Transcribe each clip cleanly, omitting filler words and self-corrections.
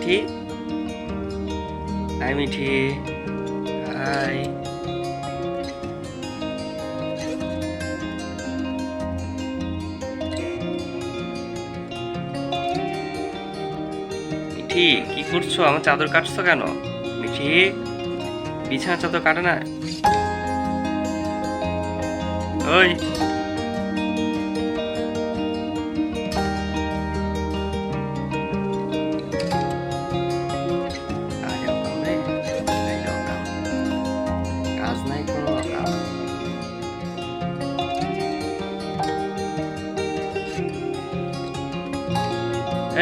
Mithi, hi Mithi, hi. Mithi কি করছো? আমার চাদর কাটছো কেন? মিঠি বিছানা চাদর কাটে না। ওই কাজ নাই কোনো কাজ।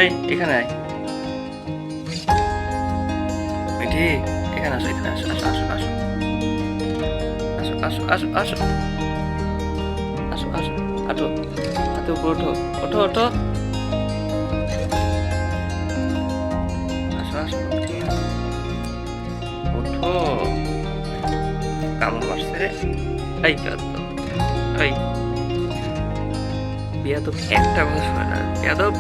এই এখানে আয় মিঠি, এখানে আসো, এখানে আসো, আসো আসো আসো আসো আসো আসো আসো আসো আসো, হাঁটো, হাতে উপর ওঠো, ওঠো ওঠো, আসো আসো, ওঠো। কামড় মারছে রে। এই এই বিয়াদব একটা কথা শোনে না, বিয়াদব।